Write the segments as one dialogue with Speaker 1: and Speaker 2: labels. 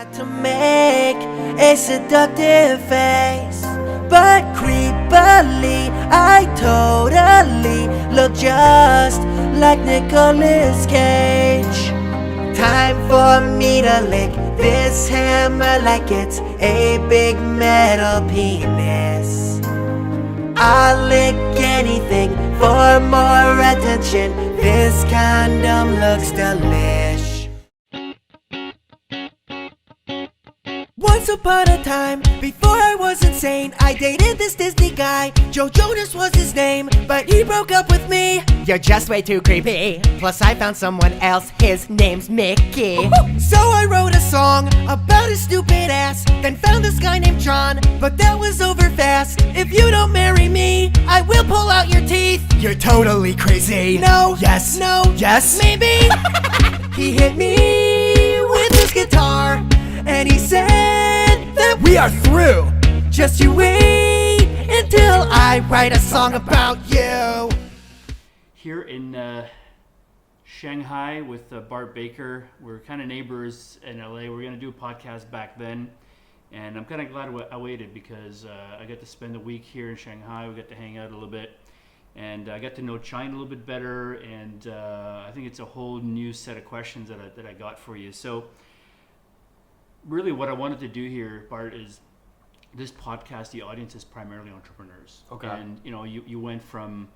Speaker 1: Tried to make a seductive face, but creepily I totally look just like Nicolas Cage. Time for me to lick this hammer like it's a big metal penis. I'll lick anything for more attention. This condom looks delish. Once upon a time, before I was insane, I dated this Disney guy. Joe Jonas was his name, but he broke up with me.
Speaker 2: You're just way too creepy. Plus I found someone else, his name's Mickey.
Speaker 1: So I wrote a song about his stupid ass, then found this guy named John, but that was over fast. If you don't marry me, I will pull out your teeth.
Speaker 2: You're totally crazy.
Speaker 1: No.
Speaker 2: Yes.
Speaker 1: No.
Speaker 2: Yes.
Speaker 1: Maybe. He hit me with his guitar, and he said that
Speaker 2: We are through.
Speaker 1: just you wait until I write a song about you.
Speaker 3: Here in Shanghai with Bart Baker. We're kind of neighbors in LA. We're going to do a podcast back then. And I'm kind of glad I waited because I got to spend a week here in Shanghai. We got to hang out a little bit. And I got to know China a little bit better. And I think it's a whole new set of questions that I got for you. So really what I wanted to do here, Bart, is this podcast, the audience is primarily entrepreneurs.
Speaker 4: Okay.
Speaker 3: And, you went from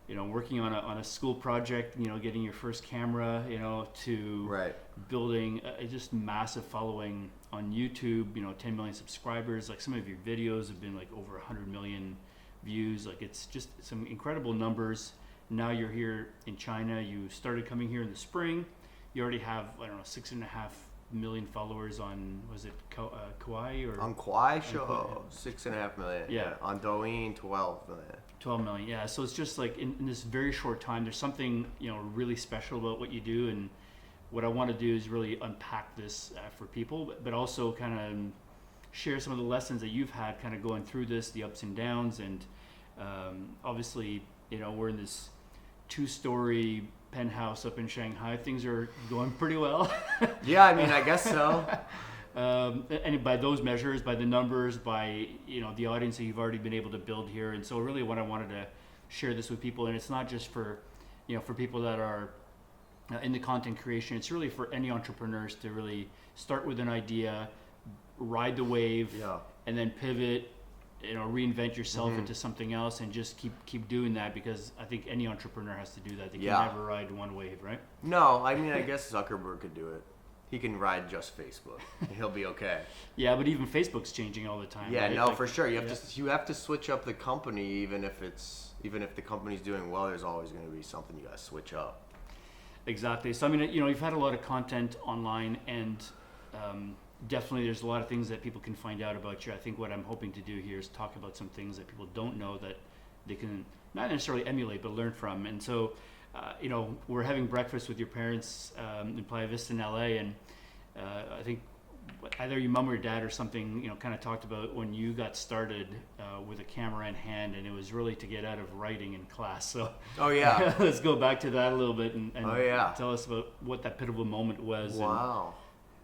Speaker 3: working on a school project, getting your first camera, to
Speaker 4: Right.
Speaker 3: building a just massive following on YouTube, 10 million subscribers. Like some of your videos have been like over 100 million views. Like it's just some incredible numbers. Now you're here in China. You started coming here in the spring. You already have, 6.5 million followers on, was it Kauai or?
Speaker 4: On Kauai
Speaker 3: Kauai.
Speaker 4: show, 6.5 million.
Speaker 3: Yeah.
Speaker 4: On Douyin, 12 million.
Speaker 3: 12 million, yeah. So it's just like in this very short time, there's something really special about what you do, and what I want to do is really unpack this for people, but also kind of share some of the lessons that you've had, kind of going through this, the ups and downs, and obviously, we're in this 2-story penthouse up in Shanghai. Things are going pretty well.
Speaker 4: Yeah, I mean, I guess so.
Speaker 3: And by those measures, by the numbers, by the audience that you've already been able to build here, and so really what I wanted to share this with people, and it's not just for for people that are in the content creation. It's really for any entrepreneurs to really start with an idea, ride the wave,
Speaker 4: Yeah.
Speaker 3: and then pivot, reinvent yourself into something else, and just keep doing that, because I think any entrepreneur has to do that. They can
Speaker 4: Yeah.
Speaker 3: never ride one wave, right?
Speaker 4: No, I mean, I guess Zuckerberg could do it. He can ride just Facebook. He'll be okay.
Speaker 3: Yeah, but even Facebook's changing all the time.
Speaker 4: Yeah,
Speaker 3: right?
Speaker 4: no,
Speaker 3: Like,
Speaker 4: for sure. You
Speaker 3: yeah.
Speaker 4: have to switch up the company, even if the company's doing well. There's always going to be something you got to switch up.
Speaker 3: Exactly. So I mean, you've had a lot of content online, and definitely there's a lot of things that people can find out about you. I think what I'm hoping to do here is talk about some things that people don't know that they can not necessarily emulate, but learn from. And so, we're having breakfast with your parents in Playa Vista in LA, and I think either your mom or your dad or something, kind of talked about when you got started with a camera in hand, and it was really to get out of writing in class. So
Speaker 4: Oh, yeah.
Speaker 3: let's go back to that a little bit and
Speaker 4: Oh, yeah.
Speaker 3: tell us about what that pivotal moment was.
Speaker 4: Wow.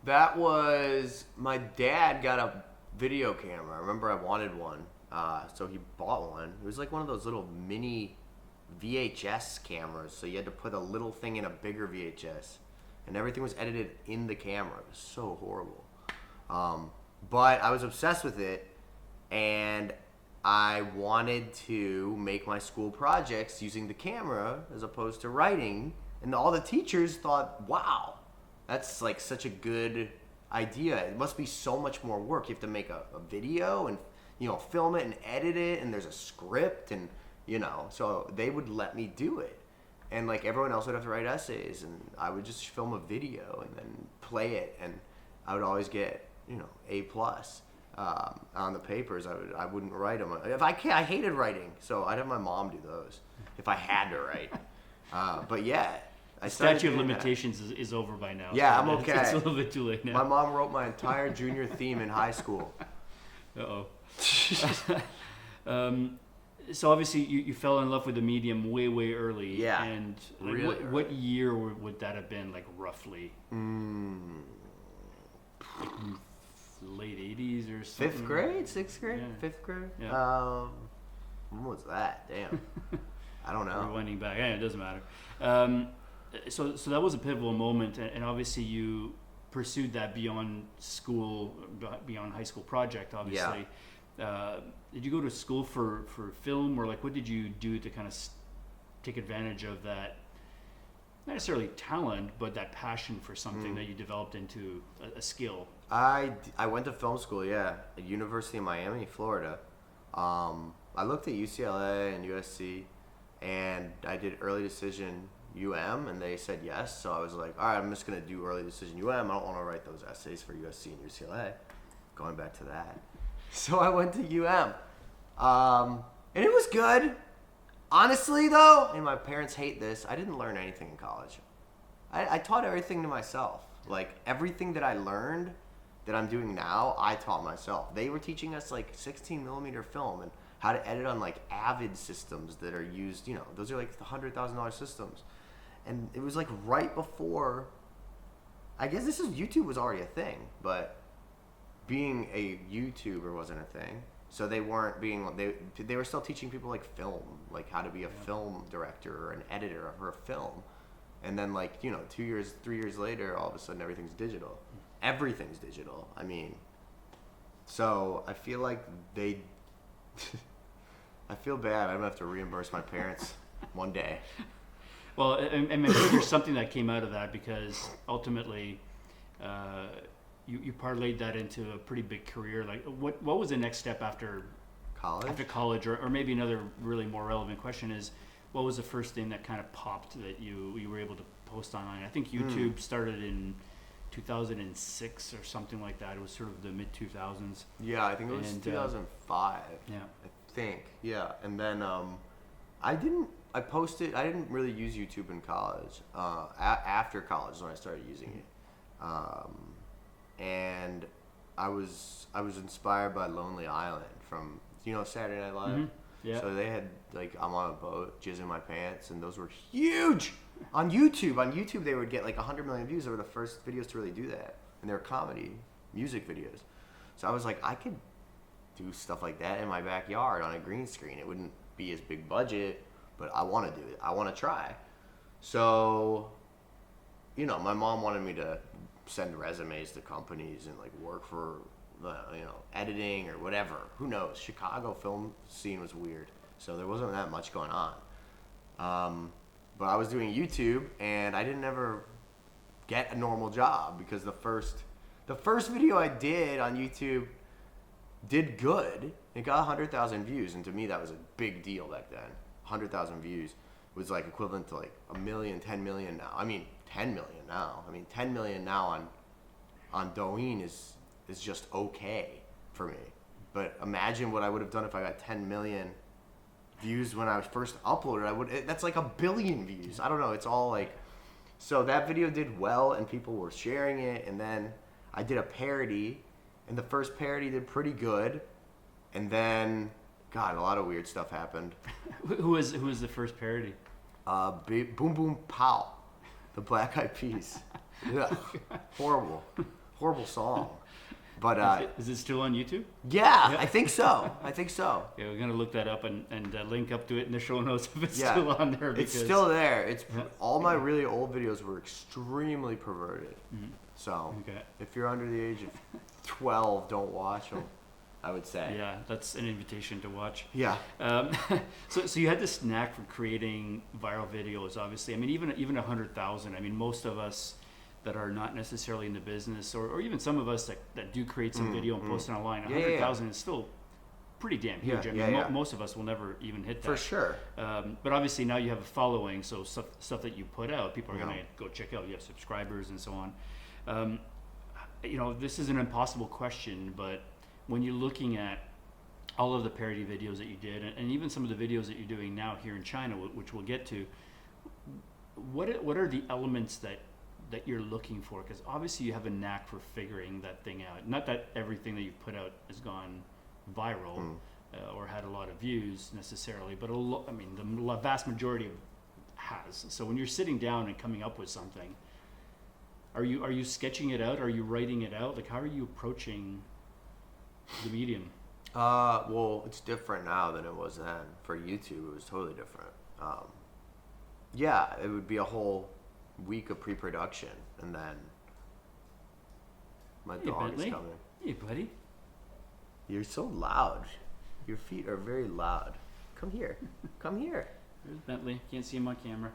Speaker 4: That was, my dad got a video camera. I remember I wanted one, so he bought one. It was like one of those little mini VHS cameras, so you had to put a little thing in a bigger VHS, and everything was edited in the camera. It was so horrible. But I was obsessed with it, and I wanted to make my school projects using the camera as opposed to writing, and all the teachers thought, wow, that's like such a good idea. It must be so much more work. You have to make a video and film it and edit it, and there's a script, and so they would let me do it. And like everyone else would have to write essays, and I would just film a video and then play it, and I would always get A+ on the papers. I wouldn't write them. I hated writing, so I'd have my mom do those if I had to write. But yeah,
Speaker 3: The statute of limitations is over by now.
Speaker 4: Yeah,
Speaker 3: so
Speaker 4: I'm okay.
Speaker 3: It's a little bit too late now.
Speaker 4: My mom wrote my entire junior theme in high school.
Speaker 3: Uh-oh. So obviously you fell in love with the medium way, way early.
Speaker 4: Yeah,
Speaker 3: And like,
Speaker 4: really
Speaker 3: what year would that have been, like, roughly? late 80s or something.
Speaker 4: Fifth grade, sixth grade,
Speaker 3: Yeah.
Speaker 4: fifth grade.
Speaker 3: Yeah.
Speaker 4: When was that? Damn. I don't know.
Speaker 3: Rewinding back, yeah, it doesn't matter. So that was a pivotal moment, and obviously you pursued that beyond school, beyond high school project, obviously. Did you go to school for film, or like what did you do to kind of take advantage of that, not necessarily talent, but that passion for something that you developed into a skill?
Speaker 4: I went to film school, yeah, at University of Miami, Florida. I looked at UCLA and USC, and I did early decision UM, and they said yes. So I was like, all right, I'm just going to do early decision UM. I don't want to write those essays for USC and UCLA. Going back to that. So I went to UM. And it was good. Honestly, though, and my parents hate this, I didn't learn anything in college. I taught everything to myself. Like, everything that I learned that I'm doing now, I taught myself. They were teaching us, like, 16 millimeter film and how to edit on, like, Avid systems that are used, you know, those are, like, the $100,000 systems. And it was, like, right before, I guess YouTube was already a thing, but being a YouTuber wasn't a thing. So they weren't being, they were still teaching people like film, like how to be a film director or an editor for a film. And then like, you know, 2 years, 3 years later, all of a sudden everything's digital. Everything's digital. I mean, so I feel like I feel bad. I'm gonna have to reimburse my parents one day.
Speaker 3: Well, and I'm sure there's something that came out of that, because ultimately, you parlayed that into a pretty big career. Like, what was the next step after
Speaker 4: College?
Speaker 3: After college, or maybe another really more relevant question is, what was the first thing that kind of popped that you were able to post online? I think YouTube started in 2006 or something like that. It was sort of the mid 2000s.
Speaker 4: Yeah, I think it was 2005.
Speaker 3: Yeah.
Speaker 4: I think. Yeah, and then I didn't really use YouTube in college. After college is when I started using it. And I was inspired by Lonely Island from, you know, Saturday Night Live.
Speaker 3: Mm-hmm. Yeah.
Speaker 4: So they had like, I'm on a boat, jizz in my pants, and those were huge on YouTube. On YouTube, they would get like 100 million views. They were the first videos to really do that, and they were comedy music videos. So I was like, I could do stuff like that in my backyard on a green screen. It wouldn't be as big budget, but I want to do it. I want to try. So, you know, my mom wanted me to send resumes to companies and like work for the, you know, editing or whatever. Who knows? Chicago film scene was weird, so there wasn't that much going on. But I was doing YouTube, and I didn't ever get a normal job because the first video I did on YouTube did good. It got 100,000 views, and to me that was a big deal back then. 100,000 views was like equivalent to like 1 million, 10 million now. I mean, 10 million now. I mean, 10 million now on Douyin is just okay for me. But imagine what I would have done if I got 10 million views when I was first uploaded. That's like 1 billion views. I don't know. It's all like, so that video did well and people were sharing it. And then I did a parody, and the first parody did pretty good. And then, God, a lot of weird stuff happened.
Speaker 3: Who was the first parody?
Speaker 4: Boom Boom Pow, the Black Eyed Peas. Yeah, horrible song. But
Speaker 3: is it still on YouTube?
Speaker 4: yeah, I think so.
Speaker 3: Yeah, we're gonna look that up and link up to it in the show notes if it's
Speaker 4: Yeah,
Speaker 3: still on there.
Speaker 4: it's
Speaker 3: Because
Speaker 4: still there. It's all my really old videos were extremely perverted. So
Speaker 3: Okay.
Speaker 4: if you're under the age of 12, don't watch them. I would say.
Speaker 3: Yeah, that's an invitation to watch.
Speaker 4: Yeah.
Speaker 3: So you had this knack for creating viral videos. Obviously, I mean, even 100,000. I mean, most of us that are not necessarily in the business, or even some of us that do create some video and post it online, 100,000 is still pretty damn huge. I mean, most of us will never even hit that.
Speaker 4: For sure.
Speaker 3: But obviously now you have a following, so stuff that you put out, people are going to go check out. You have subscribers and so on. You know, this is an impossible question, but when you're looking at all of the parody videos that you did, and even some of the videos that you're doing now here in China, which we'll get to, what are the elements that you're looking for? Because obviously you have a knack for figuring that thing out. Not that everything that you've put out has gone viral or had a lot of views necessarily, but I mean, the vast majority has. So when you're sitting down and coming up with something, are you sketching it out? Are you writing it out? Like, how are you approaching the medium?
Speaker 4: Well, it's different now than it was then. For YouTube, it was totally different. Yeah, it would be a whole week of pre-production, and then my
Speaker 3: Hey,
Speaker 4: dog
Speaker 3: Bentley.
Speaker 4: is coming.
Speaker 3: Hey, buddy.
Speaker 4: You're so loud. Your feet are very loud. Come here. Come here.
Speaker 3: There's Bentley. Can't see him on camera.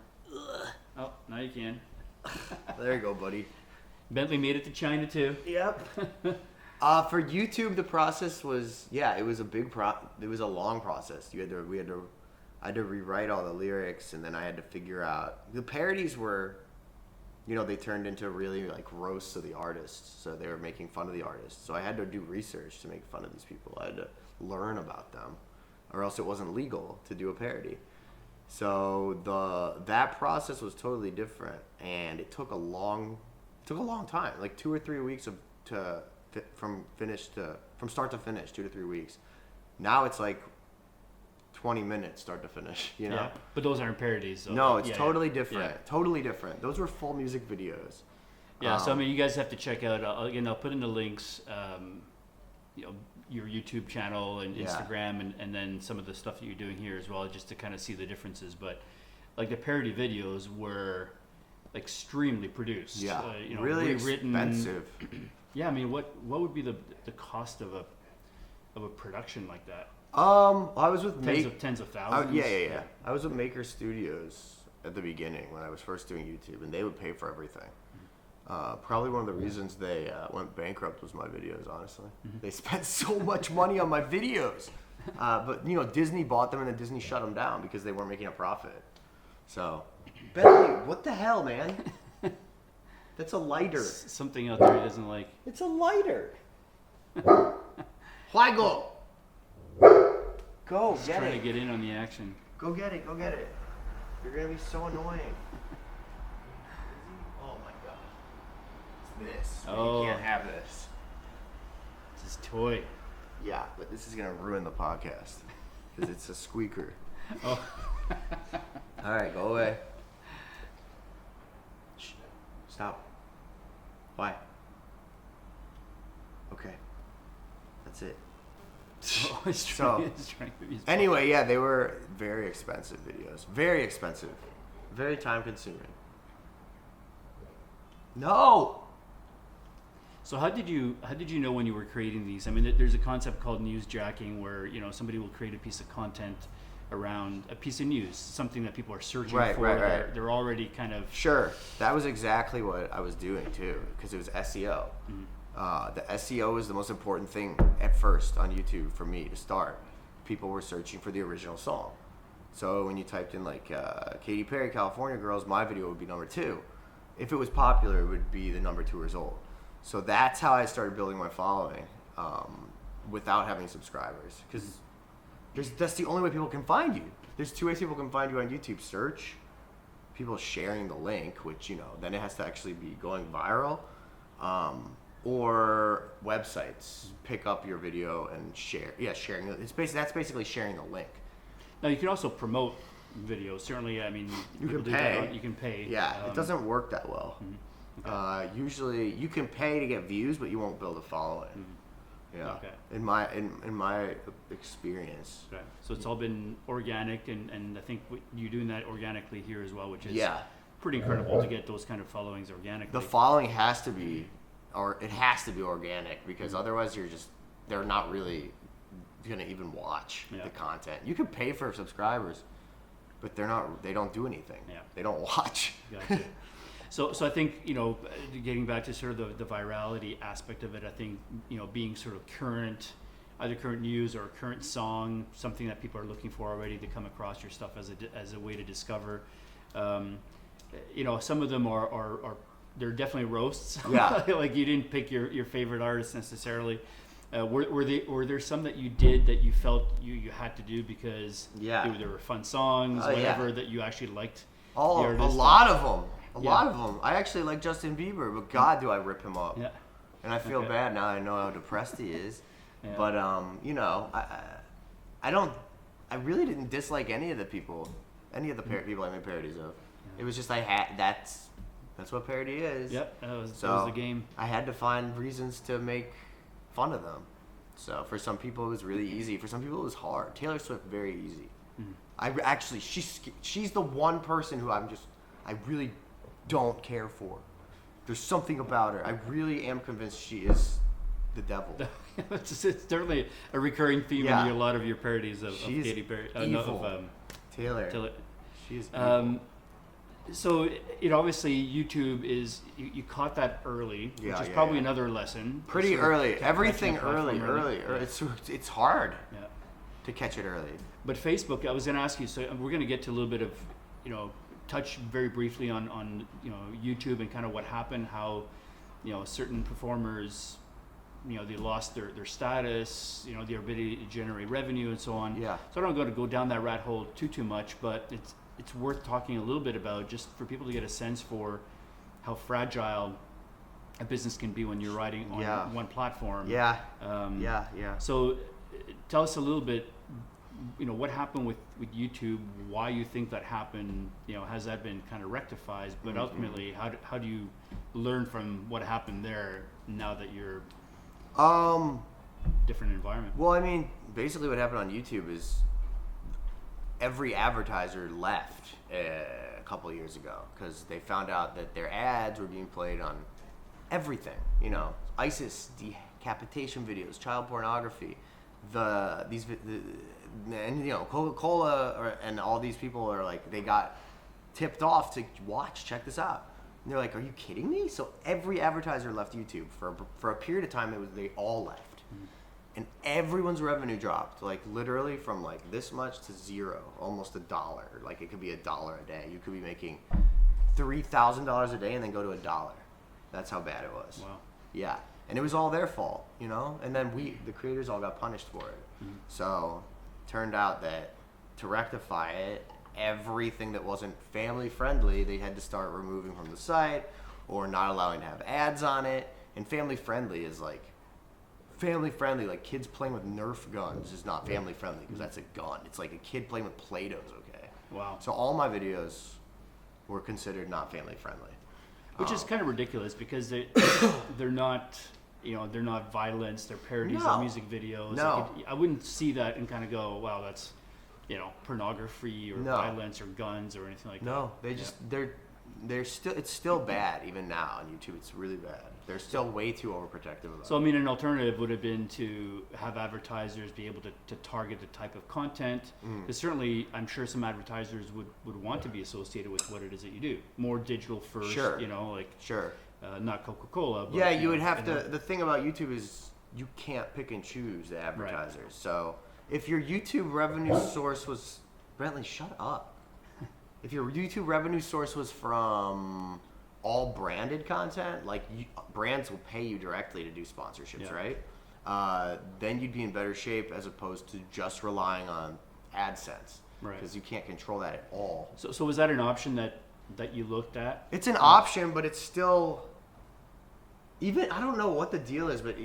Speaker 3: Oh, now you can.
Speaker 4: There you go, buddy.
Speaker 3: Bentley made it to China too.
Speaker 4: Yep. For YouTube, the process was it was a it was a long process. I had to rewrite all the lyrics, and then I had to figure out the parodies were, they turned into really like roasts of the artists. So they were making fun of the artists. So I had to do research to make fun of these people. I had to learn about them, or else it wasn't legal to do a parody. So that process was totally different, and it took a long time, like 2 or 3 weeks from start to finish, 2 to 3 weeks. Now it's like 20 minutes start to finish,
Speaker 3: Yeah, but those aren't parodies. So
Speaker 4: No, it's totally
Speaker 3: yeah.
Speaker 4: different.
Speaker 3: Yeah.
Speaker 4: Totally different. Those were full music videos.
Speaker 3: Yeah, so I mean, you guys have to check out. Again, I'll put in the links. Your YouTube channel and Instagram, and then some of the stuff that you're doing here as well, just to kind of see the differences. But like the parody videos were extremely produced.
Speaker 4: Yeah,
Speaker 3: really
Speaker 4: rewritten. Expensive.
Speaker 3: Yeah, I mean, what would be the cost of a production like that?
Speaker 4: I was with
Speaker 3: Tens of thousands.
Speaker 4: Yeah. I was with Maker Studios at the beginning when I was first doing YouTube, and they would pay for everything. Probably one of the reasons they went bankrupt was my videos, honestly. Mm-hmm. They spent so much money on my videos. But, Disney bought them, and then Disney shut them down because they weren't making a profit. So, Bentley, what the hell, man? That's a lighter.
Speaker 3: Something out there he doesn't like.
Speaker 4: It's a lighter. Why go? Go,
Speaker 3: He's
Speaker 4: get
Speaker 3: trying
Speaker 4: it.
Speaker 3: to get in on the action.
Speaker 4: Go get it. You're going to be so annoying. Oh, my God. It's this.
Speaker 3: Oh.
Speaker 4: You can't have this.
Speaker 3: It's his toy.
Speaker 4: Yeah, but this is going to ruin the podcast because it's a squeaker.
Speaker 3: Oh.
Speaker 4: All right, go away. Shh. Stop. Why? Okay. That's it.
Speaker 3: Oh, he's
Speaker 4: So,
Speaker 3: trying to be
Speaker 4: anyway, yeah, they were very expensive videos. Very expensive. Very time consuming. No!
Speaker 3: So how did you know when you were creating these? I mean, there's a concept called newsjacking where somebody will create a piece of content around a piece of news, something that people are searching
Speaker 4: Right,
Speaker 3: for.
Speaker 4: right.
Speaker 3: They're already kind of
Speaker 4: Sure. That was exactly what I was doing too, because it was SEO. The SEO is the most important thing at first on YouTube for me to start. People were searching for the original song. So when you typed in like Katy Perry, California Girls, my video would be number 2. If it was popular, it would be the number 2 result. So that's how I started building my following without having subscribers. Because that's the only way people can find you. There's 2 ways people can find you on YouTube. Search, people sharing the link, which, then it has to actually be going viral. Or websites pick up your video and share. Yeah, sharing. That's basically sharing the link.
Speaker 3: Now you can also promote videos. Certainly, I mean,
Speaker 4: You
Speaker 3: people
Speaker 4: can
Speaker 3: do
Speaker 4: pay.
Speaker 3: that. You can pay.
Speaker 4: Yeah, it doesn't work that well.
Speaker 3: Okay.
Speaker 4: Usually, you can pay to get views, but you won't build a following. Yeah.
Speaker 3: Okay.
Speaker 4: In my experience.
Speaker 3: Okay. So it's all been organic, and I think you're doing that organically here as well, which is
Speaker 4: Yeah.
Speaker 3: pretty incredible to get those kind of followings organically.
Speaker 4: The following has to be, or it has to be organic, because otherwise they're not really gonna even watch the content. You can pay for subscribers, but they don't do anything.
Speaker 3: Yeah.
Speaker 4: They don't watch.
Speaker 3: Gotcha. So I think, getting back to sort of the virality aspect of it, I think, being sort of either current news or current song, something that people are looking for already to come across your stuff as a way to discover. Some of them are they're definitely roasts.
Speaker 4: Yeah.
Speaker 3: Like you didn't pick your favorite artist necessarily. Were there some that you did that you felt you had to do because there were fun songs, whatever, that you actually liked?
Speaker 4: A lot of them. A lot of them. I actually like Justin Bieber, but God, do I rip him up.
Speaker 3: Yeah.
Speaker 4: And I feel bad now I know how depressed he is.
Speaker 3: Yeah.
Speaker 4: But, I really didn't dislike any of the people I made parodies of. It was just that's what parody is.
Speaker 3: Yep, that was
Speaker 4: So
Speaker 3: the game.
Speaker 4: I had to find reasons to make fun of them. So for some people it was really easy. For some people it was hard. Taylor Swift, very easy. She's the one person who I really don't care for. There's something about her. I really am convinced she is the devil.
Speaker 3: It's certainly a recurring theme in a lot of your parodies of Katy Perry.
Speaker 4: Taylor. She is evil.
Speaker 3: So, obviously YouTube is, you caught that early, which is probably another lesson.
Speaker 4: Pretty early. Everything
Speaker 3: early.
Speaker 4: It's hard
Speaker 3: Yeah.
Speaker 4: to catch it early.
Speaker 3: But Facebook, I was going to ask you, so we're going to get to a little bit of, touch very briefly on YouTube and kind of what happened, how, certain performers, they lost their status, their ability to generate revenue and so on.
Speaker 4: Yeah.
Speaker 3: So I don't want to go down that rat hole too much, but it's worth talking a little bit about, just for people to get a sense for how fragile a business can be when you're riding on one platform.
Speaker 4: Yeah.
Speaker 3: So tell us a little bit, what happened with YouTube, why you think that happened, has that been kind of rectified, but ultimately how do you learn from what happened there now that you're different environment?
Speaker 4: Well, I mean, basically what happened on YouTube is every advertiser left a couple of years ago because they found out that their ads were being played on everything. ISIS, decapitation videos, child pornography, Coca-Cola and all these people are like, they got tipped off to check this out. And they're like, are you kidding me? So every advertiser left YouTube for a period of time. They all left. And everyone's revenue dropped, like literally from like this much to zero, almost $1. Like it could be $1 a day. You could be making $3,000 a day and then go to $1. That's how bad it was.
Speaker 3: Wow.
Speaker 4: Yeah, and it was all their fault, And then the creators all got punished for it. So, turned out that to rectify it, everything that wasn't family friendly, they had to start removing from the site or not allowing to have ads on it. And family friendly, like kids playing with Nerf guns is not family friendly because that's a gun. It's like a kid playing with Play-Doh's okay.
Speaker 3: Wow.
Speaker 4: So all my videos were considered not family friendly.
Speaker 3: Which is kind of ridiculous because they're not, they're not violence, they're parodies of music videos.
Speaker 4: No.
Speaker 3: I wouldn't see that and kind of go, wow, that's, pornography or violence or guns or anything like that.
Speaker 4: No, they're still, it's still bad even now on YouTube. It's really bad. They're still way too overprotective about it.
Speaker 3: So, I mean, an alternative would have been to have advertisers be able to target the type of content. Because certainly, I'm sure some advertisers would want to be associated with what it is that you do. More digital first,
Speaker 4: Sure.
Speaker 3: Sure. Not Coca-Cola. But,
Speaker 4: Yeah, you would have to. The thing about YouTube is you can't pick and choose the advertisers. Right. So if your YouTube revenue source was, Bentley, shut up. If your YouTube revenue source was from all branded content, like brands will pay you directly to do sponsorships, right? Then you'd be in better shape as opposed to just relying on AdSense, right? Because you can't control that at all.
Speaker 3: So was that an option that you looked at?
Speaker 4: It's an option, but it's still. Even I don't know what the deal is, but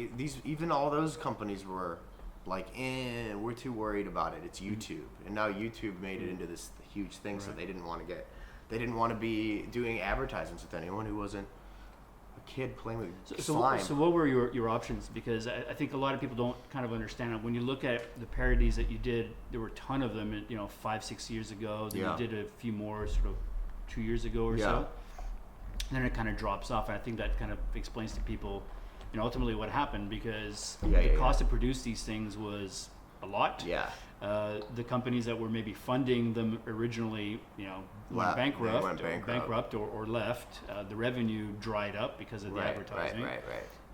Speaker 4: even all those companies were like, we're too worried about it. It's YouTube, and now YouTube made it into this huge thing, so they didn't want to be doing advertisements with anyone who wasn't a kid playing with slime.
Speaker 3: So what were your options? Because I think a lot of people don't kind of understand it. When you look at the parodies that you did, there were a ton of them, 5-6 years ago. Then you did a few more sort of 2 years ago or so. Then it kind of drops off, and I think that kind of explains to people, ultimately what happened, because the cost to produce these things was a lot.
Speaker 4: Yeah.
Speaker 3: The companies that were maybe funding them originally, went bankrupt or left. The revenue dried up because of the advertising.
Speaker 4: Right.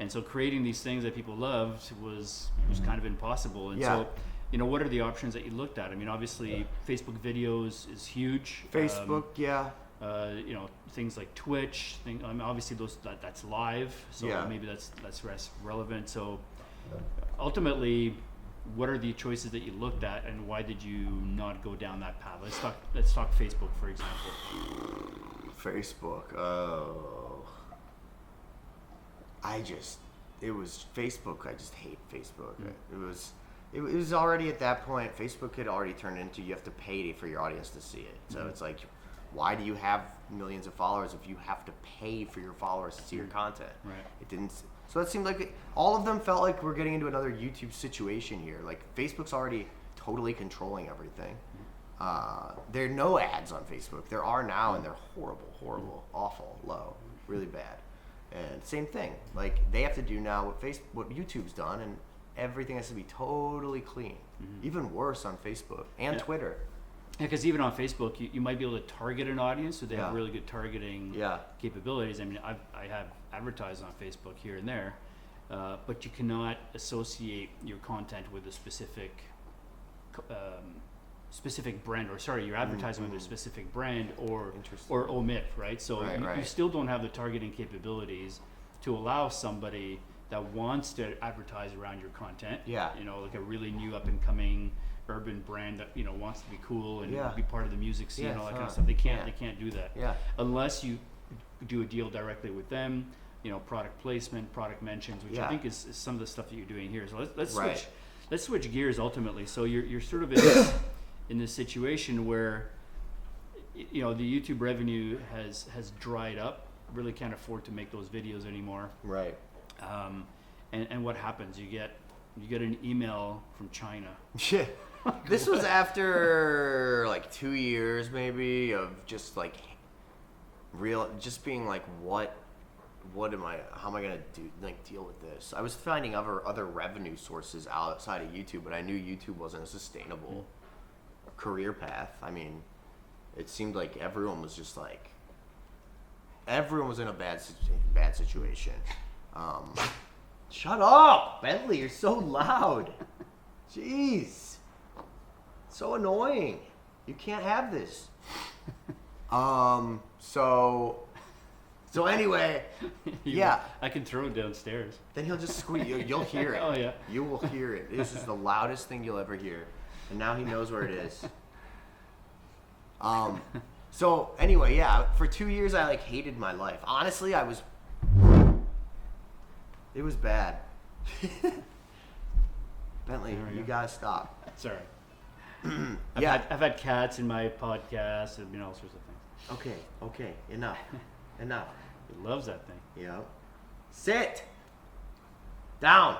Speaker 3: And so creating these things that people loved was kind of impossible. And so, what are the options that you looked at? I mean, obviously, Facebook videos is huge.
Speaker 4: Facebook,
Speaker 3: Things like Twitch. Obviously, that's live, so maybe that's less relevant. So, ultimately, what are the choices that you looked at, and why did you not go down that path? Let's talk Facebook, for example.
Speaker 4: Facebook. Oh, it was Facebook. I just hate Facebook. It was already at that point. Facebook had already turned into you have to pay for your audience to see it. So it's like, why do you have millions of followers if you have to pay for your followers to see your content?
Speaker 3: Right.
Speaker 4: It didn't. So it seemed like all of them felt like we're getting into another YouTube situation here. Like Facebook's already totally controlling everything. There are no ads on Facebook. There are now, and they're horrible, awful, low, really bad. And same thing. Like they have to do now what YouTube's done, and everything has to be totally clean. Even worse on Facebook and Twitter.
Speaker 3: Yeah, because even on Facebook, you might be able to target an audience, so they have really good targeting capabilities. I mean, I have advertised on Facebook here and there, but you cannot associate your content with a specific brand, or sorry, your advertising with a specific brand, or omit, right? So you still don't have the targeting capabilities to allow somebody that wants to advertise around your content.
Speaker 4: Yeah.
Speaker 3: You know, like a really new up and coming urban brand that, you know, wants to be cool and be part of the music scene and all that kind of stuff. They can't do that. Yeah. Unless you do a deal directly with them, you know, product placement, product mentions, which I think is some of the stuff that you're doing here. So let's switch gears ultimately. So you're sort of in this situation where, you know, the YouTube revenue has dried up. Really can't afford to make those videos anymore.
Speaker 4: Right.
Speaker 3: And what happens? You get an email from China.
Speaker 4: Yeah. This was after like 2 years maybe of just like just being like, how am I gonna deal with this? I was finding other revenue sources outside of YouTube, but I knew YouTube wasn't a sustainable career path. I mean, it seemed like everyone was in a bad situation. Shut up, Bentley! You're so loud. Jeez, so annoying. You can't have this. So anyway,
Speaker 3: I can throw it downstairs.
Speaker 4: Then he'll just squeak. You'll hear it.
Speaker 3: Oh yeah.
Speaker 4: You will hear it. This is the loudest thing you'll ever hear, and now he knows where it is. So anyway, for 2 years I hated my life. Honestly, it was bad. Bentley, you gotta stop.
Speaker 3: Sorry. I've had cats in my podcast and all sorts of things.
Speaker 4: Okay, enough.
Speaker 3: He loves that thing.
Speaker 4: Yeah. Sit down.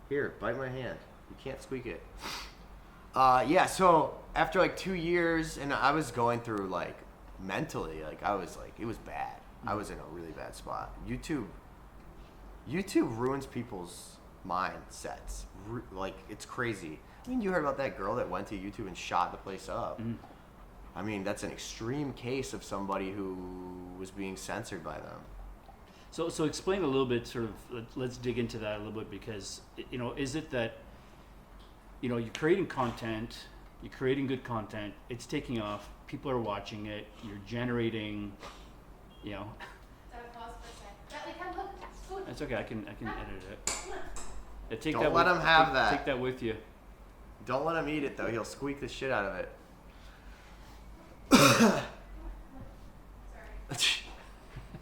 Speaker 4: Here, bite my hand. You can't squeak it. So after 2 years, and I was going through mentally, it was bad. I was in a really bad spot. YouTube ruins people's mindsets. It's crazy. I mean, you heard about that girl that went to YouTube and shot the place up. Mm-hmm. I mean, that's an extreme case of somebody who was being censored by them.
Speaker 3: So explain a little bit, sort of, let's dig into that a little bit, because, is it that, you're creating content, you're creating good content, it's taking off, people are watching it, you're generating, That's okay, I can edit it. Yeah,
Speaker 4: Don't let him have that.
Speaker 3: Take that with you.
Speaker 4: Don't let him eat it, though. He'll squeak the shit out of it.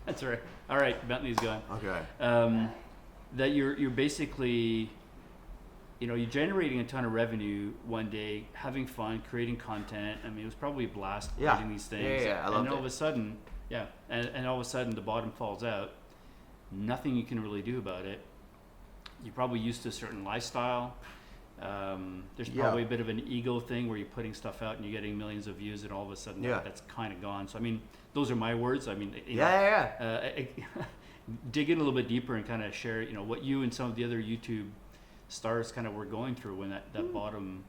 Speaker 3: That's all right. All right, Bentley's gone.
Speaker 4: Okay.
Speaker 3: That you're basically, you're generating a ton of revenue one day, having fun, creating content. I mean, it was probably a blast creating these things.
Speaker 4: Yeah, I loved it.
Speaker 3: And all of a sudden, and all of a sudden the bottom falls out. Nothing you can really do about it. You're probably used to a certain lifestyle. There's probably a bit of an ego thing where you're putting stuff out and you're getting millions of views, and all of a sudden that's kind of gone. So I mean, those are my words. I mean, dig in a little bit deeper and kind of share, what you and some of the other YouTube stars kind of were going through when that bottom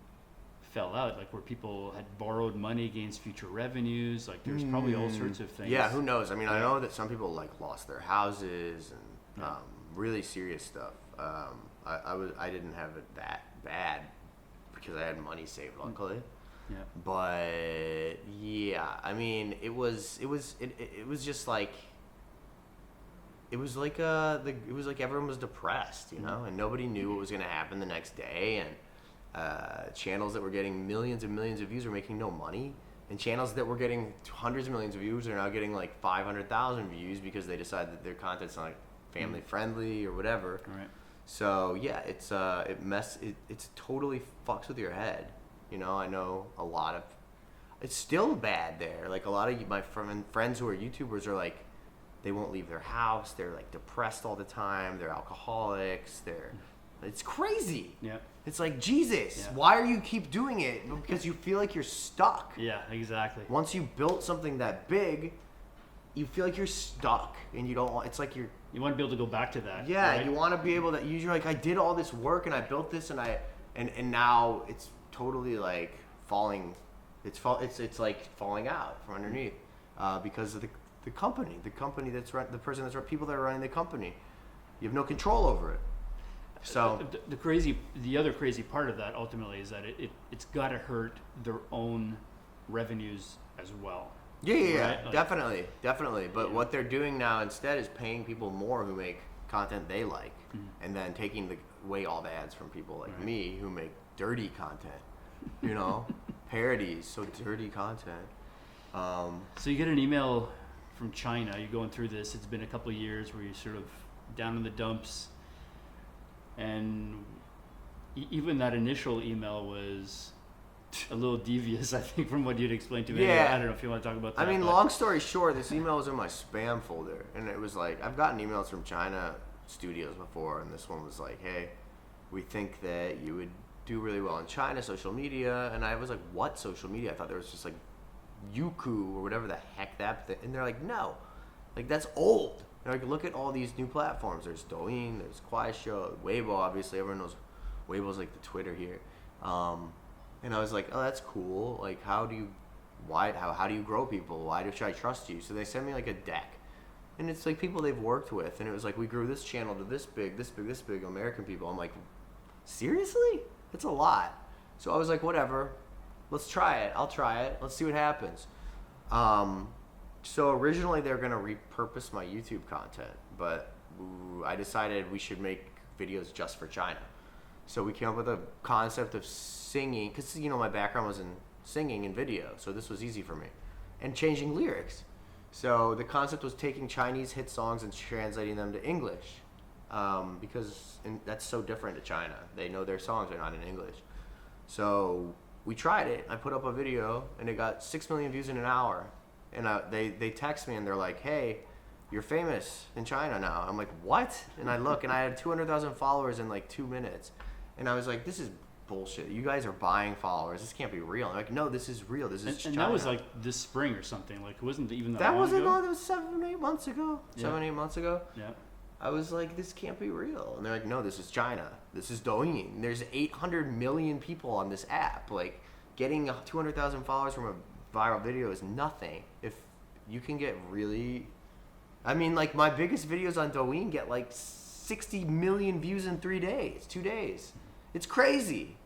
Speaker 3: fell out, where people had borrowed money against future revenues. There's probably all sorts of things.
Speaker 4: Yeah, who knows? I mean, I know that some people lost their houses and really serious stuff. I didn't have it that bad because I had money saved, luckily.
Speaker 3: Yeah.
Speaker 4: But I mean, it was just it was like everyone was depressed, and nobody knew what was going to happen the next day, and channels that were getting millions and millions of views were making no money, and channels that were getting hundreds of millions of views are now getting 500,000 views because they decide that their content's not family friendly or whatever.
Speaker 3: Right.
Speaker 4: So it totally fucks with your head. I know a lot of, it's still bad there. A lot of my friends who are YouTubers are they won't leave their house. They're like depressed all the time. They're alcoholics. It's crazy.
Speaker 3: Yeah.
Speaker 4: It's like, Jesus,
Speaker 3: Yeah.
Speaker 4: why are you keep doing it? Because you feel like you're stuck.
Speaker 3: Yeah, exactly.
Speaker 4: Once you built something that big, you feel like you're stuck, and you don't want. It's like you're.
Speaker 3: You want to be able to go back to that.
Speaker 4: Yeah,
Speaker 3: right?
Speaker 4: you want to be able to. You're like, I did all this work, and I built this, and now it's totally like falling. It's like falling out from underneath, because of the company that's the person that's people that are running the company. You have no control over it. So
Speaker 3: the other crazy part of that ultimately is that it's got to hurt their own revenues as well.
Speaker 4: Yeah,
Speaker 3: right? Like,
Speaker 4: definitely. But
Speaker 3: Yeah.
Speaker 4: what they're doing now instead is paying people more who make content they like, and then taking away all the ads from people like
Speaker 3: Right.
Speaker 4: me who make dirty content, parodies, so dirty content.
Speaker 3: So you get an email from China. You're going through this. It's been a couple of years where you're sort of down in the dumps, and even that initial email was a little devious, I think, from what you'd explained to me.
Speaker 4: Yeah.
Speaker 3: I don't know if you want to talk about that.
Speaker 4: I mean,
Speaker 3: but-
Speaker 4: long story short, this email was in my spam folder, and it was like, I've gotten emails from China studios before, and this one was like, hey, we think that you would do really well in China social media, and I was like, what social media? I thought there was just like Youku or whatever the heck that thing, and they're like, no, like that's old. They're like, look at all these new platforms. There's Douyin, there's Kuaishou, Weibo, obviously everyone knows Weibo's like the Twitter here. And I was like, oh, that's cool. Like, how do you grow people? Why should I trust you? So they sent me like a deck, and it's like people they've worked with, and it was like, we grew this channel to this big, American people. I'm like, seriously? That's a lot. So I was like, whatever, let's try it. I'll try it. Let's see what happens. So originally they were gonna repurpose my YouTube content, but I decided we should make videos just for China. So we came up with a concept of singing, because my background was in singing and video, so this was easy for me, and changing lyrics. So the concept was taking Chinese hit songs and translating them to English, because that's so different to China. They know their songs are not in English. So we tried it. I put up a video, and it got 6 million views in an hour. And they text me, and they're like, hey, you're famous in China now. I'm like, what? And I look, and I had 200,000 followers in like 2 minutes. And I was like, this is bullshit. You guys are buying followers. This can't be real. I'm like, no, this is real. This is
Speaker 3: and
Speaker 4: China.
Speaker 3: that was like this spring or something. Like, it wasn't even that
Speaker 4: That
Speaker 3: long
Speaker 4: wasn't
Speaker 3: ago.
Speaker 4: long. That was 7-8 months ago.
Speaker 3: Yeah.
Speaker 4: 7-8 months ago.
Speaker 3: Yeah.
Speaker 4: I was like, this can't be real. And they're like, no, this is China. This is Douyin. There's 800 million people on this app. Like, getting 200,000 followers from a viral video is nothing. If you can get really... I mean, like, my biggest videos on Douyin get like 60 million views in 2 days. It's crazy.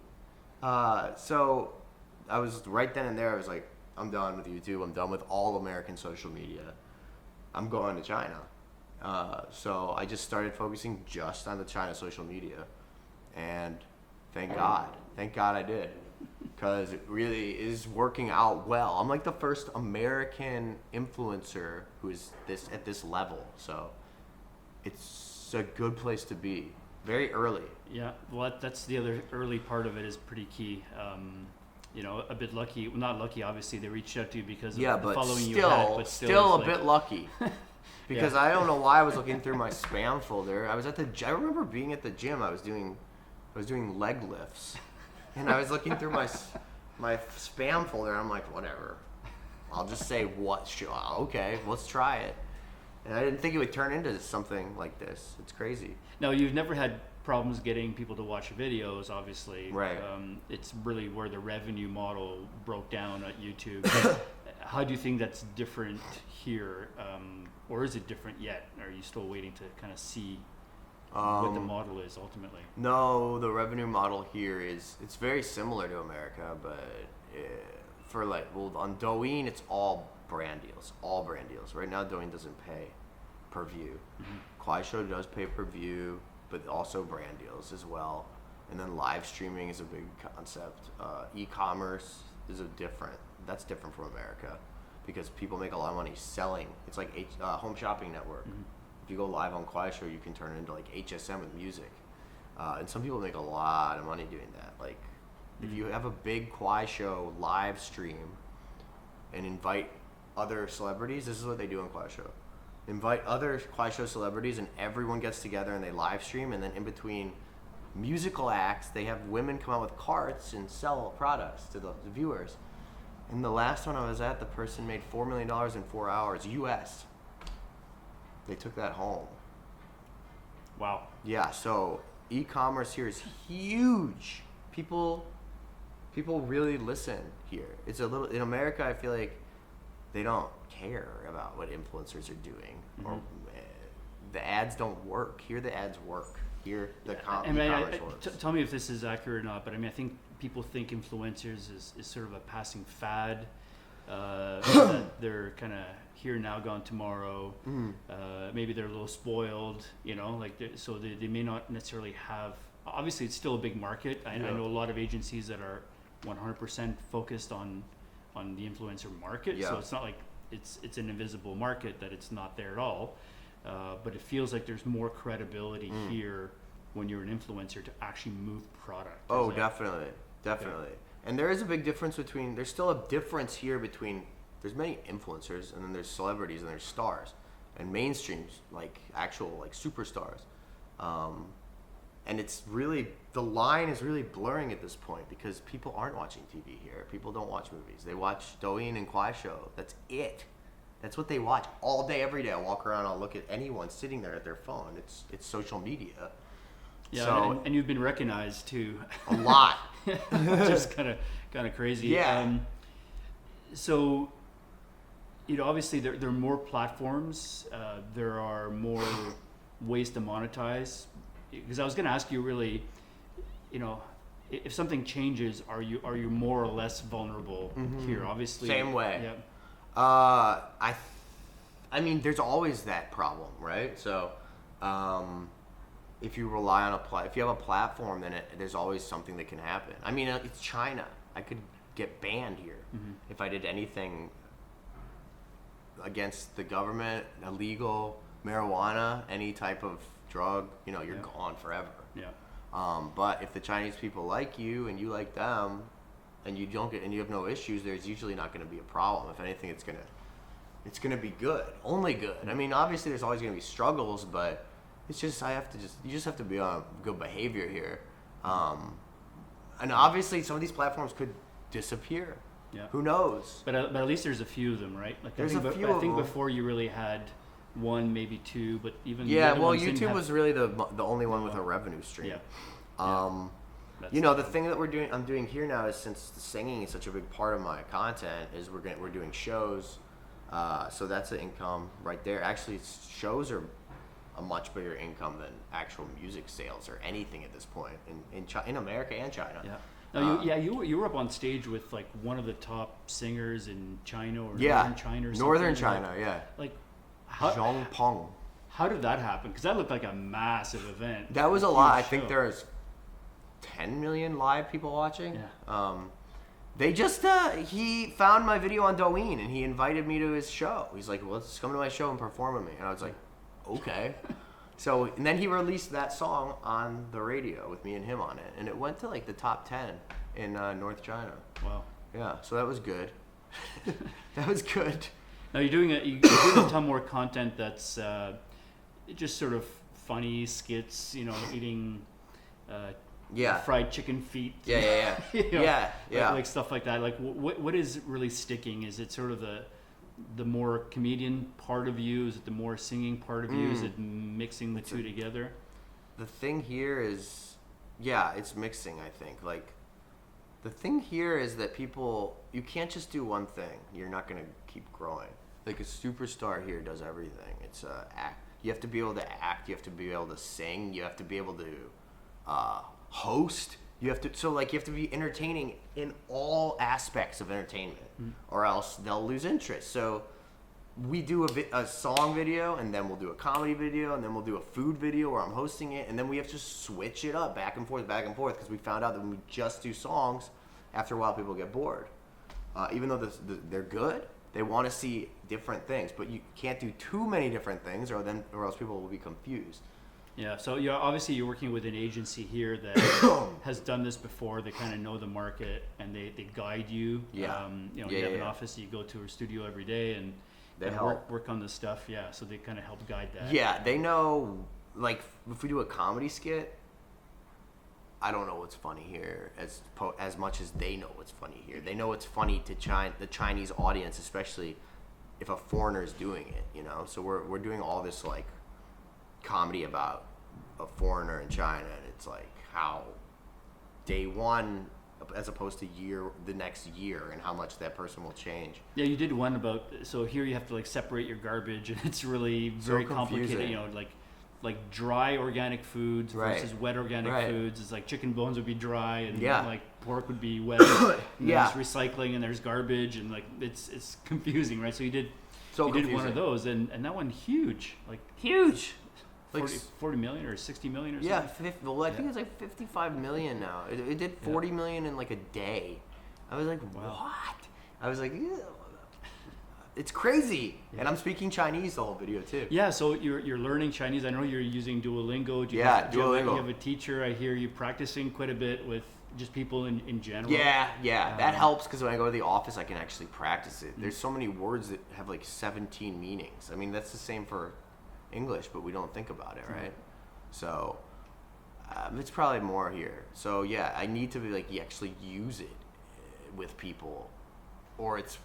Speaker 4: So I was right then and there, I was like, I'm done with YouTube. I'm done with all American social media. I'm going to China. So I just started focusing just on the China social media. And thank God I did. Because it really is working out well. I'm like the first American influencer who is at this level. So it's a good place to be. Very early.
Speaker 3: Yeah, well, that's the other early part of it is pretty key. A bit lucky. Well, not lucky, obviously. They reached out to you because of the following you had, but
Speaker 4: still
Speaker 3: it's
Speaker 4: a bit lucky. Because
Speaker 3: Yeah.
Speaker 4: I don't know why I was looking through my spam folder. I was I remember being at the gym. I was doing leg lifts, and I was looking through my spam folder. And I'm like, whatever. I'll just say okay, let's try it. And I didn't think it would turn into something like this. It's crazy.
Speaker 3: No, you've never had problems getting people to watch your videos, obviously.
Speaker 4: Right.
Speaker 3: It's really where the revenue model broke down at YouTube. How do you think that's different here? Or is it different yet? Are you still waiting to kind of see what the model is ultimately?
Speaker 4: No, the revenue model here it's very similar to America, but on Douyin, it's all brand deals. Right now, Douyin doesn't pay per view. Kuaishou does pay per view, but also brand deals as well. And then live streaming is a big concept. E-commerce is that's different from America, because people make a lot of money selling. It's like Home Shopping Network. If you go live on Kuaishou, you can turn it into like HSM with music. And some people make a lot of money doing that. Like, if you have a big Kuaishou live stream and invite other celebrities, this is what they do on Kuaishou. invite other Quiet Show celebrities, and everyone gets together and they live stream. And then in between musical acts, they have women come out with carts and sell products to the viewers. And the last one I was at, the person made $4 million in 4 hours, US. They took that home.
Speaker 3: Wow.
Speaker 4: Yeah, so e-commerce here is huge. People really listen here. It's a little, in America, I feel like they don't care about what influencers are doing, or the ads don't work. Here the ads work. Here the e-commerce works.
Speaker 3: Tell me if this is accurate or not, but I mean, I think people think influencers is sort of a passing fad. That they're kind of here now, gone tomorrow. Maybe they're a little spoiled, you know, like so they may not necessarily have. Obviously, it's still a big market. I know a lot of agencies that are 100% focused on the influencer market. So it's not like it's an invisible market, that it's not there at all. But it feels like there's more credibility here when you're an influencer to actually move product.
Speaker 4: Oh, definitely. And there is a big difference between, there's still a difference here between, there's many influencers and then there's celebrities and there's stars and mainstreams, like actual like superstars. And it's really, the line is really blurring at this point because people aren't watching TV here. People don't watch movies. They watch Douyin and Quiet Show. That's it. That's what they watch all day, every day. I walk around, I'll look at anyone sitting there at their phone. It's social media.
Speaker 3: Yeah,
Speaker 4: so,
Speaker 3: and you've been recognized too.
Speaker 4: A lot.
Speaker 3: Just kind of crazy.
Speaker 4: Yeah.
Speaker 3: So, you know, obviously there are more platforms. There are more ways to monetize. Because I was going to ask you, really, you know, if something changes, are you more or less vulnerable here? Obviously.
Speaker 4: Same way.
Speaker 3: Yeah.
Speaker 4: I mean, there's always that problem, right? So, if you rely on if you have a platform, then there's always something that can happen. I mean, it's China. I could get banned here if I did anything against the government, illegal, marijuana, any type of drug. You know, you're gone forever.
Speaker 3: Yeah.
Speaker 4: But if the Chinese people like you and you like them, and you have no issues, there's usually not going to be a problem. If anything, it's gonna be good, only good. I mean, obviously there's always going to be struggles, but it's just you just have to be on good behavior here. And obviously some of these platforms could disappear.
Speaker 3: Yeah.
Speaker 4: Who knows?
Speaker 3: But at least there's a few of them, right? Like
Speaker 4: There's
Speaker 3: I think,
Speaker 4: a few of them.
Speaker 3: before you really had one, maybe two, but even the
Speaker 4: Yeah,
Speaker 3: other
Speaker 4: well,
Speaker 3: ones didn't
Speaker 4: YouTube
Speaker 3: have-
Speaker 4: was really the only one with a revenue stream.
Speaker 3: Yeah.
Speaker 4: You know, the thing that I'm doing here now is, since the singing is such a big part of my content, is we're doing shows. So that's an income right there. Actually, shows are a much bigger income than actual music sales or anything at this point in America and China.
Speaker 3: Yeah. No, you were up on stage with like one of the top singers in China or Northern China or something.
Speaker 4: Northern China, yeah.
Speaker 3: Like,
Speaker 4: Zhong Peng.
Speaker 3: how did that happen? Because that looked like a massive event.
Speaker 4: That was a lot. I
Speaker 3: Huge
Speaker 4: think
Speaker 3: show.
Speaker 4: there's 10 million live people watching.
Speaker 3: Yeah.
Speaker 4: They just he found my video on Douyin and he invited me to his show. He's like, "Well, let's come to my show and perform with me." And I was like, "Okay." So, and then he released that song on the radio with me and him on it, and it went to like the top 10 in North China.
Speaker 3: Wow.
Speaker 4: Yeah, so that was good. That was good.
Speaker 3: Now you're doing a ton more content that's just sort of funny skits, you know, eating fried chicken feet.
Speaker 4: Yeah.
Speaker 3: You know,
Speaker 4: Yeah.
Speaker 3: Like stuff like that. Like what is really sticking? Is it sort of the more comedian part of you? Is it the more singing part of you? Is it mixing the two together?
Speaker 4: The thing here is, it's mixing, I think. Like, the thing here is that you can't just do one thing. You're not going to keep growing. Like, a superstar here does everything. It's act. You have to be able to act. You have to be able to sing. You have to be able to host. You have to be entertaining in all aspects of entertainment, or else they'll lose interest. So we do a song video, and then we'll do a comedy video, and then we'll do a food video where I'm hosting it, and then we have to switch it up back and forth, because we found out that when we just do songs, after a while people get bored. Even though they're good, they want to see different things, but you can't do too many different things, or else people will be confused.
Speaker 3: Yeah, so obviously you're working with an agency here that has done this before. They kind of know the market and they guide you.
Speaker 4: Yeah.
Speaker 3: You have an office, you go to a studio every day, and
Speaker 4: They
Speaker 3: and
Speaker 4: help.
Speaker 3: work on the stuff. Yeah, so they kind of help guide that.
Speaker 4: Yeah, they know. Like if we do a comedy skit, I don't know what's funny here as much as they know what's funny here. They know what's funny to the Chinese audience, especially if a foreigner is doing it. You know, so we're doing all this like comedy about a foreigner in China, and it's like how day one as opposed to the next year, and how much that person will change.
Speaker 3: Yeah, you did one about, so here you have to like separate your garbage, and it's really very complicated.
Speaker 4: confusing.
Speaker 3: You know, like dry organic foods versus wet organic foods. It's like chicken bones would be dry, and like pork would be wet. And there's recycling, and there's garbage, and like it's confusing, right? So you did one of those, and that one huge. Like 40 million or 60 million or something?
Speaker 4: I think it's like 55 million now. It did 40 million in like a day. I was like, what? I was like, ew. It's crazy. And I'm speaking Chinese the whole video too.
Speaker 3: Yeah, so you're learning Chinese. I know you're using Duolingo. Do you
Speaker 4: Duolingo.
Speaker 3: have a teacher? I hear you practicing quite a bit with just people in general.
Speaker 4: Yeah. That helps because when I go to the office, I can actually practice it. There's so many words that have like 17 meanings. I mean, that's the same for English, but we don't think about it, right? So it's probably more here. So yeah, I need to be like, you actually use it with people, or it's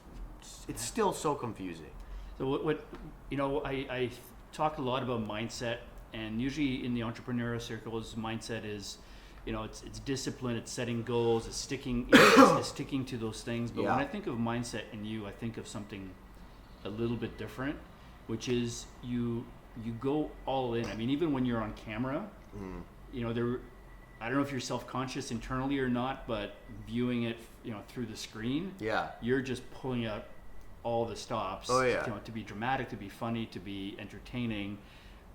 Speaker 4: still so confusing.
Speaker 3: So what you know, I talk a lot about mindset, and usually in the entrepreneurial circles, mindset is, you know, it's discipline, it's setting goals, it's sticking to those things. But when I think of mindset in you, I think of something a little bit different, which is you go all in. I mean, even when you're on camera, you know, I don't know if you're self-conscious internally or not, but viewing it, you know, through the screen, you're just pulling out all the stops, you know, to be dramatic, to be funny, to be entertaining.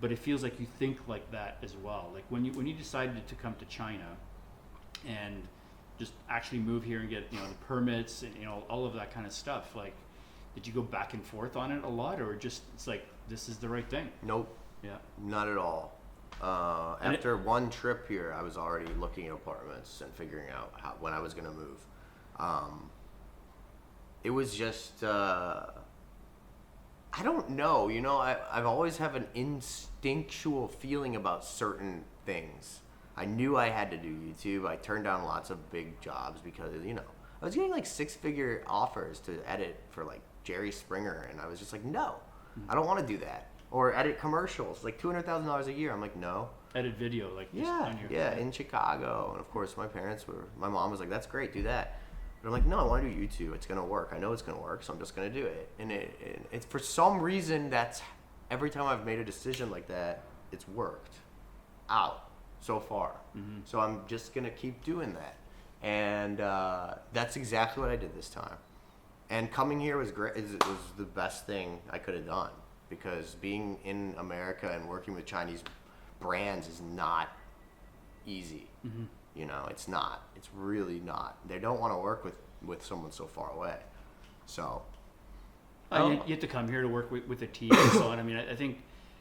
Speaker 3: But it feels like you think like that as well. Like when you decided to come to China and just actually move here and get, you know, the permits and, you know, all of that kind of stuff, like, did you go back and forth on it a lot, or just it's like, this is the right thing?
Speaker 4: Nope.
Speaker 3: Yeah.
Speaker 4: Not at all. After one trip here, I was already looking at apartments and figuring out when I was going to move. It was just, I don't know, you know, I've always have an instinctual feeling about certain things. I knew I had to do YouTube. I turned down lots of big jobs because, you know, I was getting like 6-figure offers to edit for like Jerry Springer, and I was just like, no, I don't want to do that. Or edit commercials, like $200,000 a year. I'm like, no.
Speaker 3: Edit video, like just on your
Speaker 4: in Chicago. And of course, my mom was like, that's great, do that. But I'm like, no, I want to do YouTube. It's going to work. I know it's going to work, so I'm just going to do it. And it's for some reason, that's every time I've made a decision like that, it's worked out so far. So I'm just going to keep doing that. And that's exactly what I did this time. And coming here was great. It was the best thing I could have done, because being in America and working with Chinese brands is not easy. You know, it's not. It's really not. They don't want to work with someone so far away. So
Speaker 3: you have to come here to work with a team and so on. I mean, I think,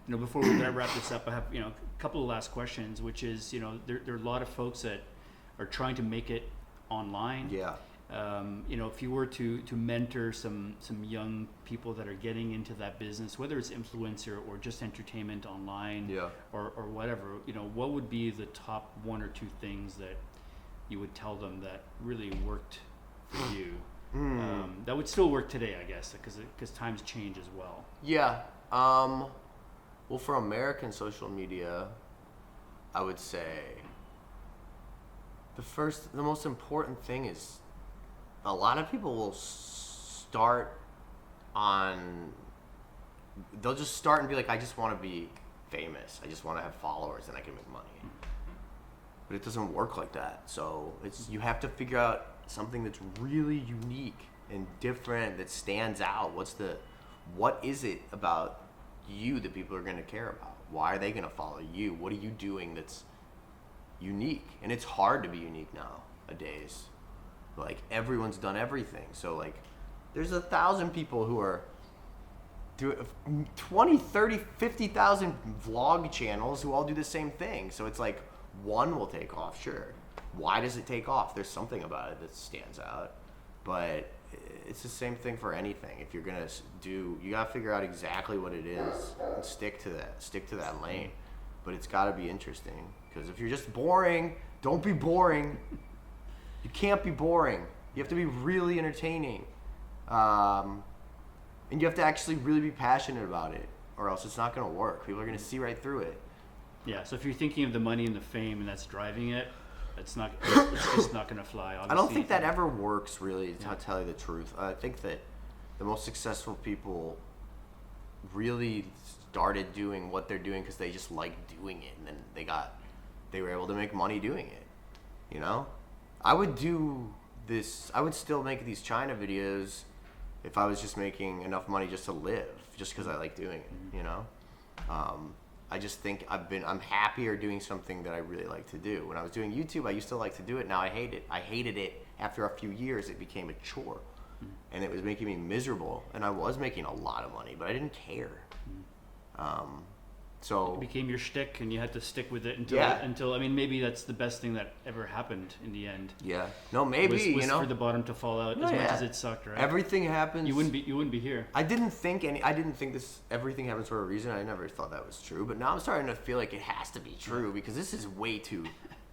Speaker 3: you know, before we wrap this up, I have, you know, a couple of last questions, which is, you know, there are a lot of folks that are trying to make it online.
Speaker 4: Yeah.
Speaker 3: You know, if you were to mentor some young people that are getting into that business, whether it's influencer or just entertainment online, or whatever, you know, what would be the top 1 or 2 things that you would tell them that really worked for you? That would still work today, I guess, because times change as well.
Speaker 4: Yeah. Well, for American social media, I would say the most important thing is, a lot of people will they'll just start and be like, I just want to be famous. I just want to have followers and I can make money. But it doesn't work like that. So you have to figure out something that's really unique and different, that stands out. What is it about you that people are going to care about? Why are they going to follow you? What are you doing that's unique? And it's hard to be unique nowadays. Like, everyone's done everything. So like, there's 1,000 people who are doing 20, 30, 50,000 vlog channels who all do the same thing. So it's like, one will take off, sure. Why does it take off? There's something about it that stands out. But it's the same thing for anything. If you're gonna do, you gotta figure out exactly what it is and stick to that lane. But it's gotta be interesting, because if you're just boring, don't be boring. You can't be boring. You have to be really entertaining, and you have to actually really be passionate about it, or else it's not gonna work. People are gonna see right through it.
Speaker 3: Yeah. So if you're thinking of the money and the fame and that's driving it, it's just not going to fly. Obviously.
Speaker 4: I don't think that ever works, really, to tell you the truth. I think that the most successful people really started doing what they're doing because they just liked doing it, and then they were able to make money doing it. You know, I would still make these China videos if I was just making enough money just to live, just because I like doing it. You know. I just think I'm happier doing something that I really like to do. When I was doing YouTube, I used to like to do it. Now I hate it. I hated it. After a few years, it became a chore, and it was making me miserable. And I was making a lot of money, but I didn't care. So
Speaker 3: it became your shtick, and you had to stick with it until I mean, maybe that's the best thing that ever happened in the end.
Speaker 4: Yeah. No, maybe
Speaker 3: was for the bottom to fall out as much as it sucked, right?
Speaker 4: Everything happens.
Speaker 3: You wouldn't be here.
Speaker 4: I didn't think this. Everything happens for a reason. I never thought that was true, but now I'm starting to feel like it has to be true, because this is way too.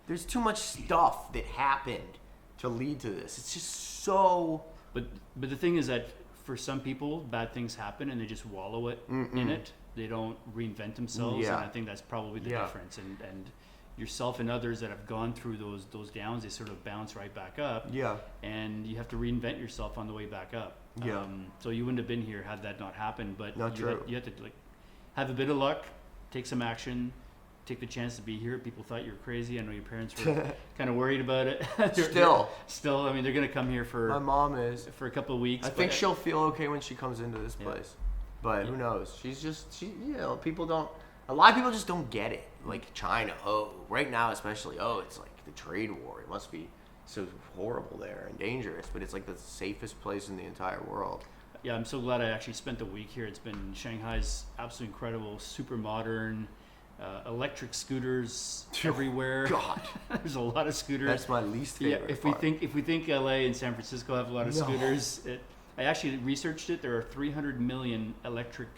Speaker 4: There's too much stuff that happened to lead to this. It's just so.
Speaker 3: But the thing is that for some people, bad things happen and they just wallow in it. They don't reinvent themselves, and I think that's probably the difference. And yourself and others that have gone through those downs, they sort of bounce right back up.
Speaker 4: Yeah.
Speaker 3: And you have to reinvent yourself on the way back up.
Speaker 4: Yeah.
Speaker 3: So you wouldn't have been here had that not happened. But
Speaker 4: Not
Speaker 3: you
Speaker 4: true.
Speaker 3: you had to have a bit of luck, take some action, take the chance to be here. People thought you were crazy. I know your parents were kind of worried about it. Still, I mean, they're gonna come here
Speaker 4: My mom is.
Speaker 3: for a couple of weeks.
Speaker 4: I think she'll feel okay when she comes into this place. But who knows? People don't. A lot of people just don't get it. Like China, right now especially, it's like the trade war. It must be so horrible there and dangerous, but it's like the safest place in the entire world.
Speaker 3: Yeah, I'm so glad I actually spent the week here. It's been Shanghai's absolutely incredible, super modern, electric scooters everywhere.
Speaker 4: God,
Speaker 3: there's a lot of scooters.
Speaker 4: That's my least favorite.
Speaker 3: Yeah, if we think LA and San Francisco have a lot of scooters, I actually researched it. There are 300 million electric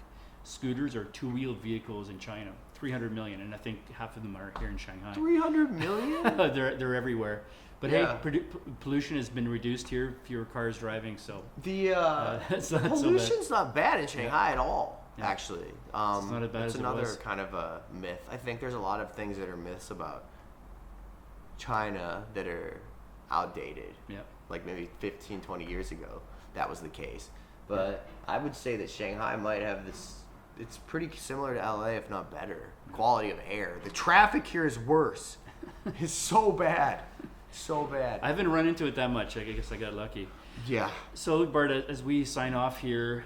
Speaker 3: scooters or two-wheeled vehicles in China. 300 million, and I think half of them are here in Shanghai.
Speaker 4: 300 million?
Speaker 3: They're everywhere. But hey, pollution has been reduced here. Fewer cars driving, so
Speaker 4: the
Speaker 3: it's not
Speaker 4: pollution's
Speaker 3: so
Speaker 4: not bad in Shanghai at all. Yeah. Actually,
Speaker 3: it's not as bad as
Speaker 4: another
Speaker 3: it was.
Speaker 4: kind of a myth. I think there's a lot of things that are myths about China that are outdated.
Speaker 3: Yeah.
Speaker 4: Like maybe 15, 20 years ago, that was the case. But I would say that Shanghai might have this. It's pretty similar to LA, if not better. Quality of air. The traffic here is worse. It's so bad. So bad.
Speaker 3: I haven't run into it that much. I guess I got lucky.
Speaker 4: Yeah.
Speaker 3: So, Bart, as we sign off here,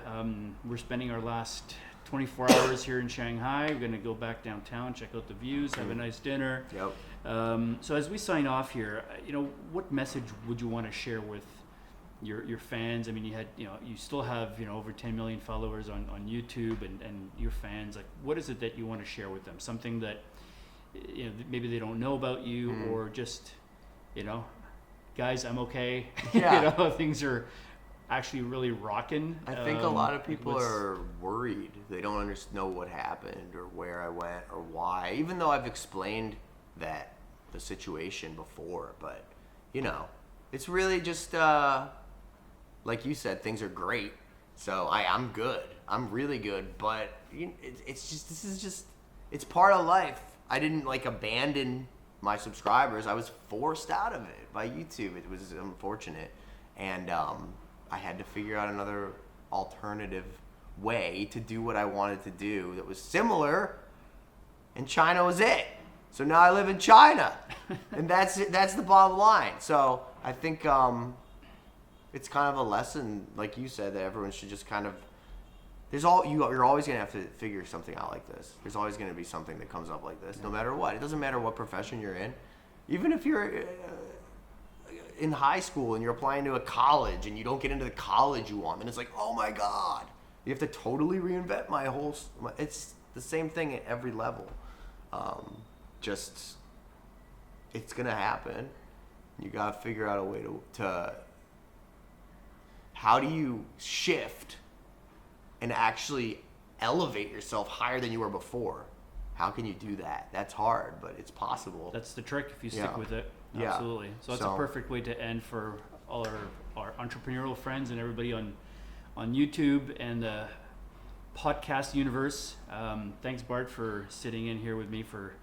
Speaker 3: we're spending our last 24 hours here in Shanghai. We're going to go back downtown, check out the views, have a nice dinner.
Speaker 4: Yep.
Speaker 3: So as we sign off here, what message would you want to share with your fans? I mean, you still have, over 10 million followers on YouTube and your fans. Like, what is it that you want to share with them? Something that, maybe they don't know about you, or just, guys, I'm okay.
Speaker 4: Yeah.
Speaker 3: Things are actually really rocking.
Speaker 4: I think a lot of people are worried. They don't know what happened or where I went or why, even though I've explained the situation before. But, it's really just, like you said, things are great. So I'm good. I'm really good. But it's part of life. I didn't abandon my subscribers. I was forced out of it by YouTube. It was unfortunate. And I had to figure out another alternative way to do what I wanted to do that was similar, and China was it. So now I live in China, and that's it. That's the bottom line. So I think it's kind of a lesson, like you said, that everyone should just kind of. You're always gonna have to figure something out like this. There's always gonna be something that comes up like this, no matter what. It doesn't matter what profession you're in, even if you're in high school and you're applying to a college and you don't get into the college you want, then it's like, oh my God, you have to totally reinvent my whole. It's the same thing at every level. It's gonna happen. You gotta figure out a way to how do you shift and actually elevate yourself higher than you were before? How can you do that? That's hard, but it's possible.
Speaker 3: That's the trick if you stick
Speaker 4: Yeah.
Speaker 3: with it.
Speaker 4: Yeah.
Speaker 3: Absolutely. So that's a
Speaker 4: So-
Speaker 3: perfect way to end for all our entrepreneurial friends and everybody on YouTube and the podcast universe. Thanks, Bart, for sitting in here with me for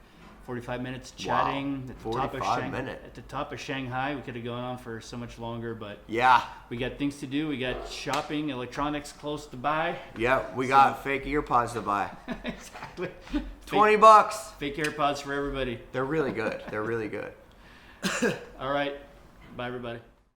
Speaker 3: 45 minutes chatting at the top of
Speaker 4: 45 minutes.
Speaker 3: At the top of Shanghai. We could have gone on for so much longer, but
Speaker 4: Yeah.
Speaker 3: we got things to do. We got shopping, electronics close to buy.
Speaker 4: Yeah, we got fake ear pods to buy.
Speaker 3: Exactly.
Speaker 4: $20.
Speaker 3: Fake AirPods for everybody.
Speaker 4: They're really good. They're really good.
Speaker 3: All right. Bye, everybody.